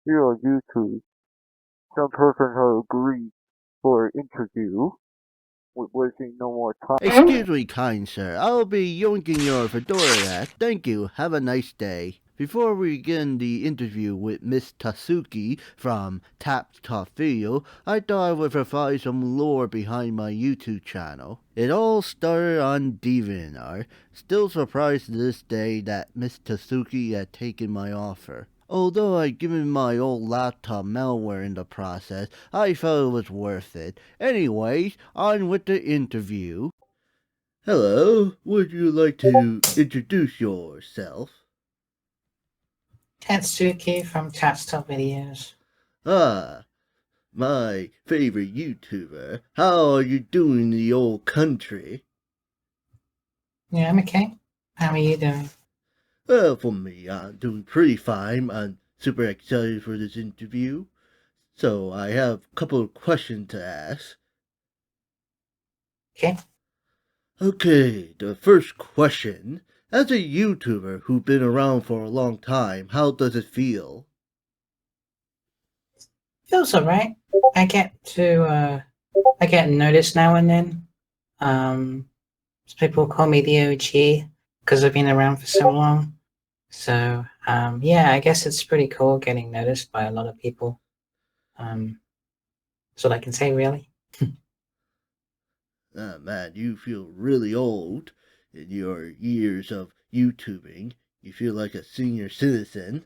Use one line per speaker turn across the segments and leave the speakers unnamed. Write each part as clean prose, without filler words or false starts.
here on YouTube, some person has agreed for an interview with wasting no more time.
Excuse me, kind sir. I'll be yoinking your fedora hat. Thank you. Have a nice day. Before we begin the interview with Miss Tasuki from Tap Top Video, I thought I would provide some lore behind my YouTube channel. It all started on DeviantArt. Still surprised to this day that Miss Tasuki had taken my offer. Although I'd given my old laptop malware in the process, I felt it was worth it. Anyways, on with the interview. Hello, would you like to introduce yourself?
Tatsuki from Top Videos.
Ah, my favorite YouTuber. How are you doing in the old country?
Yeah, I'm okay. How are you doing?
Well, for me, I'm doing pretty fine. I'm super excited for this interview. So I have a couple of questions to ask.
Okay.
Okay, the first question. As a YouTuber who's been around for a long time, how does it feel?
Feels alright. I get noticed now and then. People call me the OG because I've been around for so long. So, yeah, I guess it's pretty cool getting noticed by a lot of people. That's what I can say, really.
Ah, man, you feel really old in your years of YouTubing. You feel like a senior citizen.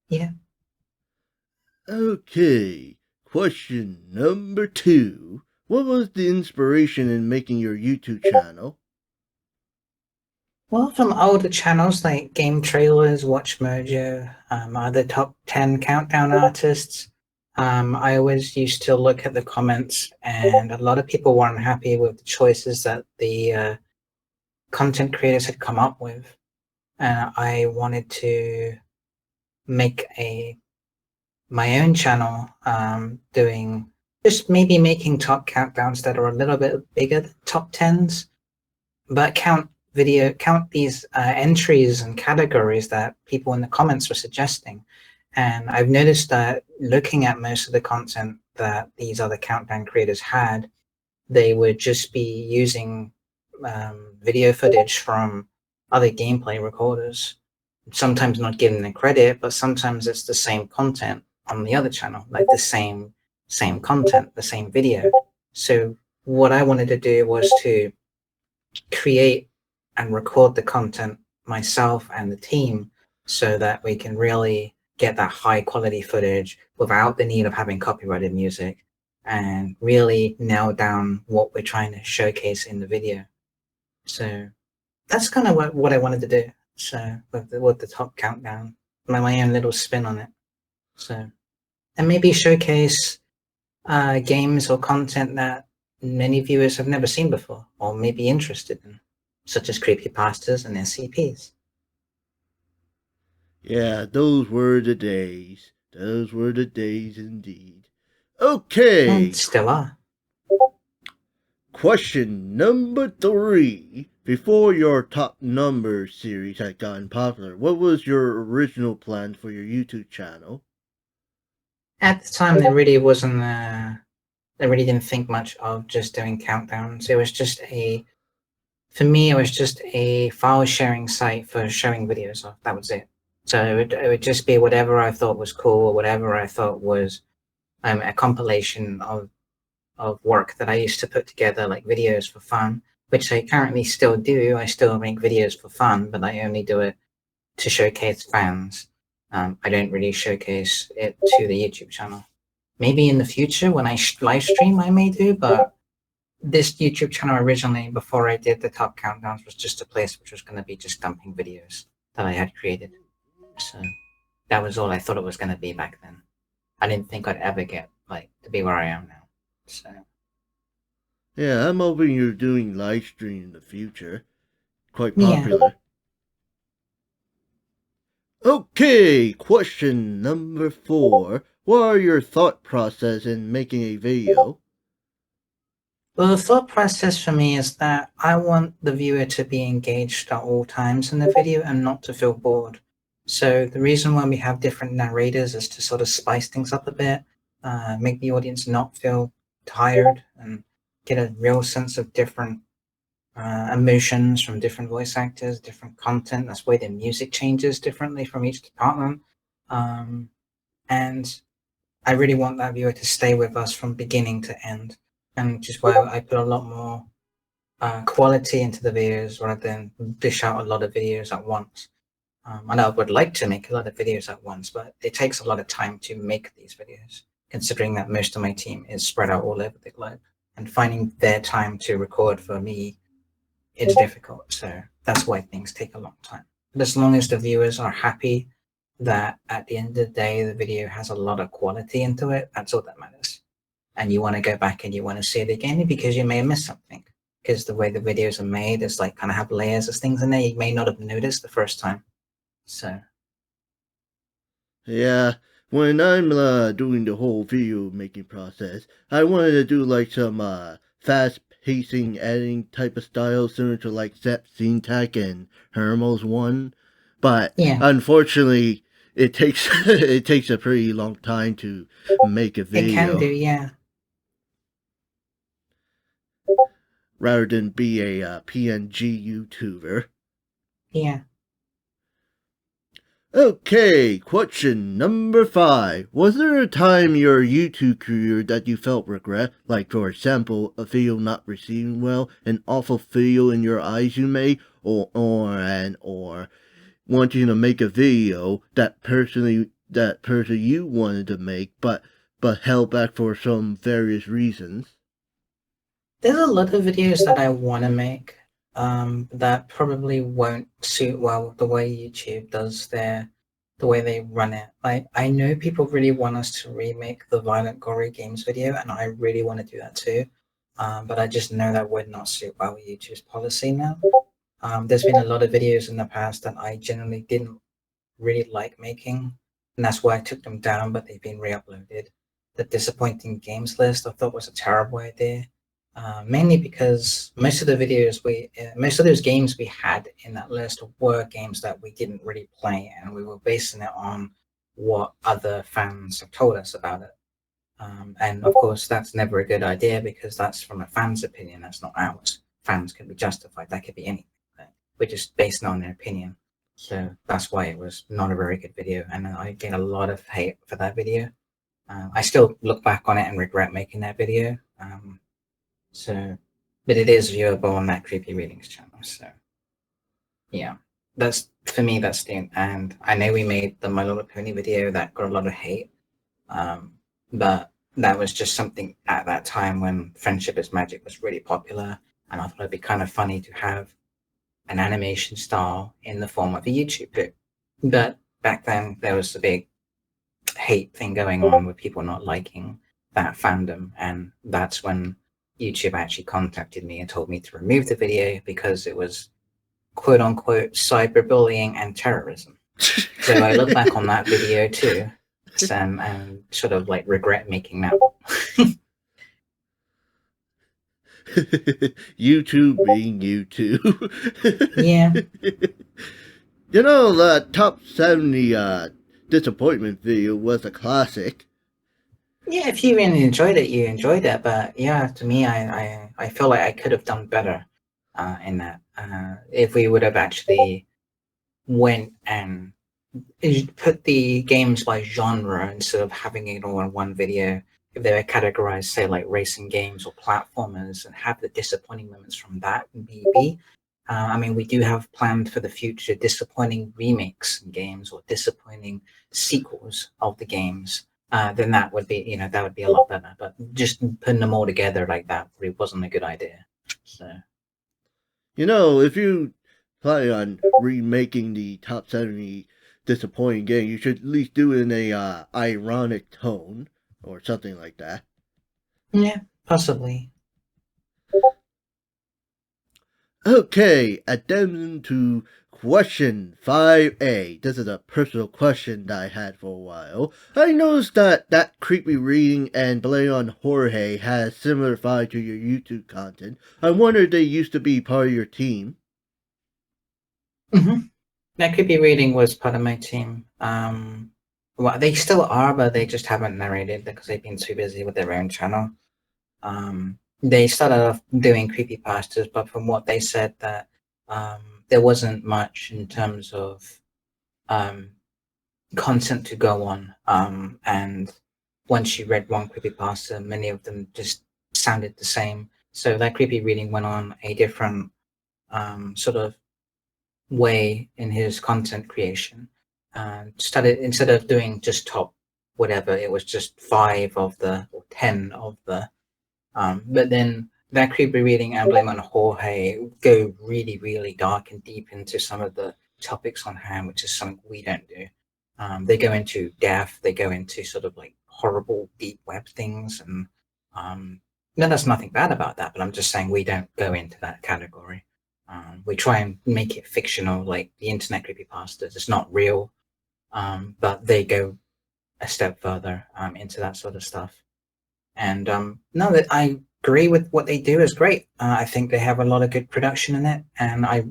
Yeah.
Okay, question number 2. What was the inspiration in making your YouTube channel?
Well, from older channels like Game Trailers, Watch Mojo, other top 10 countdown artists, I always used to look at the comments, and a lot of people weren't happy with the choices that the content creators had come up with. And I wanted to make my own channel, doing just maybe making top countdowns that are a little bit bigger than top 10s, but count these entries and categories that people in the comments were suggesting. And I've noticed that looking at most of the content that these other countdown creators had, they would just be using video footage from other gameplay recorders, sometimes not giving them credit, but sometimes it's the same content on the other channel, like the same content, the same video. So what I wanted to do was to create and record the content myself and the team so that we can really get that high quality footage without the need of having copyrighted music and really nail down what we're trying to showcase in the video. So that's kind of what I wanted to do. So with the top countdown, my own little spin on it. So, and maybe showcase games or content that many viewers have never seen before or may be interested in, such as creepypastas and SCPs.
Yeah, those were the days. Those were the days indeed. Okay.
And still are.
Question number 3. Before your top number series had gotten popular, what was your original plan for your YouTube channel?
At the time, there really wasn't. I really didn't think much of just doing countdowns. It was just for me, it was just a file sharing site for showing videos off. That was it. So it would just be whatever I thought was cool, or whatever I thought was a compilation of work that I used to put together, like videos for fun, which I currently still do. I still make videos for fun, but I only do it to showcase fans. I don't really showcase it to the YouTube channel. Maybe in the future when I live stream, I may do, but this YouTube channel originally, before I did the top countdowns, was just a place which was going to be just dumping videos that I had created. So that was all I thought it was going to be back then. I didn't think I'd ever get to be where I am now. So
Yeah, I'm hoping you're doing live stream in the future. Quite
yeah.
popular. Okay, question number 4. What are your thought process in making a video?
Well, the thought process for me is that I want the viewer to be engaged at all times in the video and not to feel bored. So the reason why we have different narrators is to sort of spice things up a bit, make the audience not feel tired, and get a real sense of different emotions from different voice actors, different content. That's why the music changes differently from each department. And I really want that viewer to stay with us from beginning to end, and just why I put a lot more quality into the videos rather than dish out a lot of videos at once. And I would like to make a lot of videos at once, but it takes a lot of time to make these videos, considering that most of my team is spread out all over the globe. And finding their time to record for me is difficult. So that's why things take a long time. But as long as the viewers are happy that at the end of the day, the video has a lot of quality into it, that's all that matters. And you want to go back and you want to see it again because you may have missed something. Because the way the videos are made is like kind of have layers of things in there you may not have noticed the first time. So
Yeah, when I'm doing the whole video making process, I wanted to do like some fast pacing editing type of style similar to like Zep Tech and Hermo's one, but
yeah,
unfortunately it takes it takes a pretty long time to make a
it can do,
video
yeah.
rather than be a PNG YouTuber.
Yeah.
Okay, question number 5. Was there a time in your YouTube career that you felt regret? Like, for example, a video not receiving well, an awful video in your eyes you made, or wanting to make a video that person you wanted to make, but held back for some various reasons?
There's a lot of videos that I want to make that probably won't suit well with the way YouTube does the way they run it. Like, I know people really want us to remake the Violent Gory Games video, and I really want to do that too. But I just know that would not suit well with YouTube's policy now. There's been a lot of videos in the past that I generally didn't really like making, and that's why I took them down, but they've been re-uploaded. The disappointing games list I thought was a terrible idea, mainly because most of those games we had in that list were games that we didn't really play, and we were basing it on what other fans have told us about it. And of course, that's never a good idea because that's from a fan's opinion, that's not ours. Fans can be justified, that could be anything. We're just basing on their opinion. So that's why it was not a very good video, and I get a lot of hate for that video. I still look back on it and regret making that video. But it is viewable on that Creepy Readings channel. So yeah, that's for me. That's the and I know we made the My Little Pony video that got a lot of hate, but that was just something at that time when Friendship is Magic was really popular, and I thought it'd be kind of funny to have an animation style in the form of a YouTube clip. But back then there was a big hate thing going on with people not liking that fandom, and that's when YouTube actually contacted me and told me to remove the video because it was quote unquote cyberbullying and terrorism. So I look back on that video too, and sort of like regret making that one.
YouTube being YouTube.
Yeah.
You know, the top 70 disappointment video was a classic.
Yeah, if you really enjoyed it, you enjoyed it. But yeah, to me, I feel like I could have done better in that. If we would have actually went and put the games by genre instead of having it all in one video. If they were categorized, say, like racing games or platformers, and have the disappointing moments from that, maybe. I mean, we do have planned for the future disappointing remakes in games or disappointing sequels of the games. Then that would be, that would be a lot better. But just putting them all together like that really wasn't a good idea. So,
If you plan on remaking the top 70 disappointing game, you should at least do it in a ironic tone or something like that.
yeah, possibly.
Okay, addendum to question 5A. This is a personal question that I had for a while. I noticed that Creepy Reading and Blameitonjorge has similar vibe to your YouTube content. I wonder if they used to be part of your team.
Mm-hmm. That Creepy Reading was part of my team. Well, they still are, but they just haven't narrated because they've been too busy with their own channel. They started off doing creepypastas, but from what they said, that there wasn't much in terms of content to go on. And once you read one creepypasta, many of them just sounded the same. So that Creepy Reading went on a different sort of way in his content creation. Started, instead of doing just top whatever, it was just 5 of the or 10 of the. But then that Creepy Reading and Blame on Jorge go really, really dark and deep into some of the topics on hand, which is something we don't do. They go into death, they go into sort of like horrible deep web things, and no, there's nothing bad about that, but I'm just saying we don't go into that category. We try and make it fictional, like the internet creepypastas. It's not real, but they go a step further into that sort of stuff. And no, that I agree with what they do is great. I think they have a lot of good production in it, and I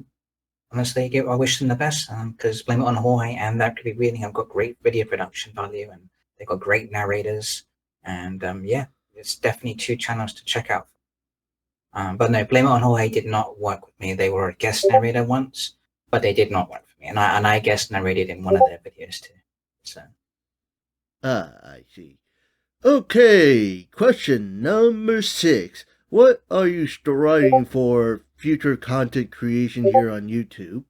honestly I wish them the best, because Blame It on Jorge and That Could Be Reading have got great video production value, and they've got great narrators, and yeah, it's definitely 2 channels to check out. But no, Blame It on Jorge did not work with me. They were a guest narrator once, but they did not work for me, and I guest narrated in one of their videos too. So.
I see. Okay, question number 6. What are you striving for future content creation here on YouTube?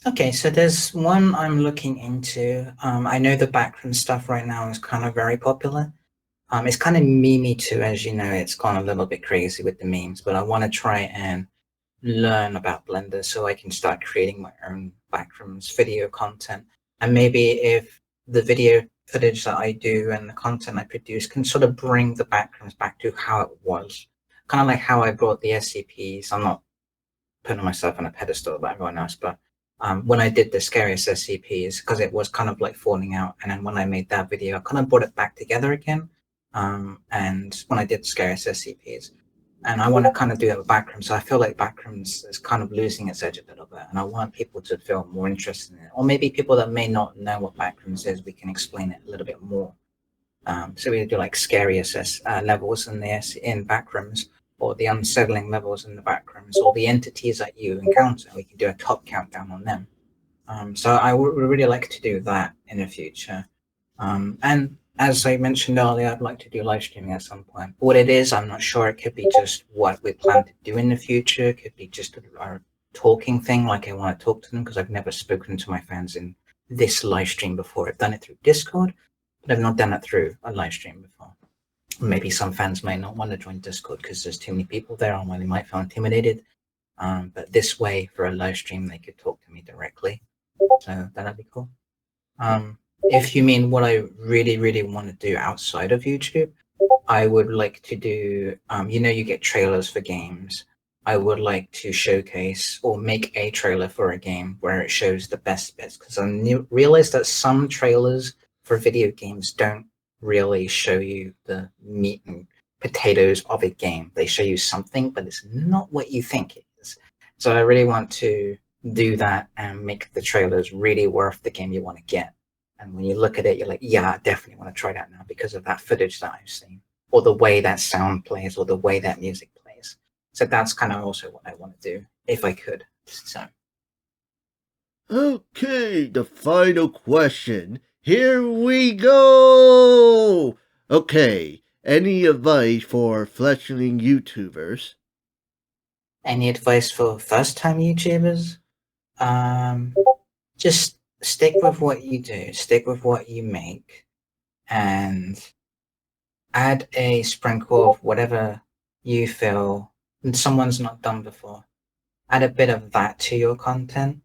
Okay, so there's one I'm looking into. I know the backroom stuff right now is kind of very popular. It's kind of memey too, as you know. It's gone a little bit crazy with the memes, but I want to try and learn about Blender so I can start creating my own backrooms video content. And maybe if the video footage that I do and the content I produce can sort of bring the backrooms back to how it was, kind of like how I brought the SCPs. I'm not putting myself on a pedestal about everyone else, but when I did the scariest SCPs, because it was kind of like falling out, and then when I made that video, I kind of brought it back together again. And when I did the scariest SCPs, and I want to kind of do it with backrooms, so I feel like backrooms is kind of losing its edge a little bit, and I want people to feel more interested in it, or maybe people that may not know what backrooms is, we can explain it a little bit more. So we do like scariest levels in backrooms, or the unsettling levels in the backrooms, or the entities that you encounter. We can do a top countdown on them. So I would really like to do that in the future. And as I mentioned earlier, I'd like to do live streaming at some point. What it is, I'm not sure. It could be just what we plan to do in the future. It could be just our talking thing, like I want to talk to them, because I've never spoken to my fans in this live stream before. I've done it through Discord, but I've not done it through a live stream before. Maybe some fans may not want to join Discord because there's too many people there, or they might feel intimidated. But this way, for a live stream, they could talk to me directly. So that'd be cool. If you mean what I really, really want to do outside of YouTube, I would like to do, you get trailers for games. I would like to showcase or make a trailer for a game where it shows the best bits, because I realized that some trailers for video games don't really show you the meat and potatoes of a game. They show you something, but it's not what you think it is. So I really want to do that and make the trailers really worth the game you want to get. And when you look at it, you're like, yeah, I definitely want to try that now because of that footage that I've seen, or the way that sound plays, or the way that music plays. So that's kind of also what I want to do, if I could. So.
Okay, the final question. Here we go! Okay, any advice for fledgling YouTubers?
Any advice for first-time YouTubers? Just stick with what you do, stick with what you make, and add a sprinkle of whatever you feel someone's not done before. Add a bit of that to your content,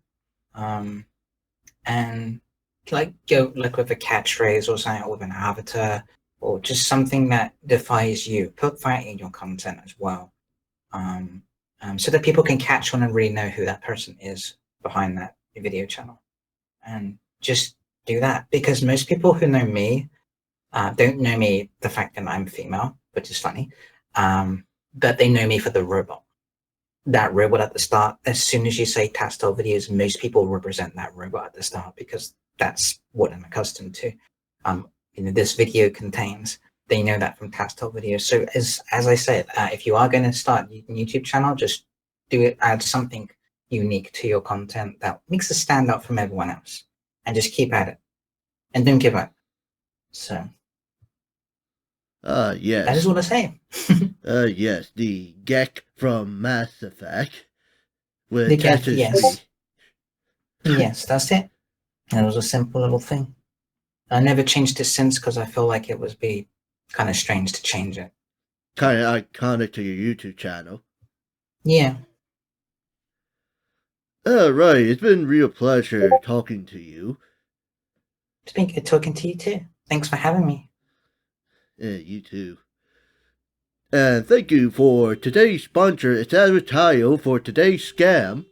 and like go like with a catchphrase or something, with an avatar, or just something that defies you. Put that in your content as well, so that people can catch on and really know who that person is behind that video channel. And just do that, because most people who know me don't know me the fact that I'm female, which is funny, but they know me for the robot. that robot at the start. As soon as you say tactile videos, most people represent that robot at the start because that's what I'm accustomed to. This video contains, they know that from tactile videos. So as I said, if you are going to start a YouTube channel, just add something unique to your content that makes it stand out from everyone else, and just keep at it and don't give up. So
yes.
that is what I say.
Yes, the Gek from Mass Effect. With
The Gek,
Tetris
yes. Yes, that's it. It was a simple little thing. I never changed it since because I feel like it would be kind of strange to change it.
Kind of iconic to your YouTube channel.
Yeah.
Right, it's been a real pleasure talking to you.
It's been good talking to you too. Thanks for having me.
You too. And thank you for today's sponsor. It's advertised for today's scam.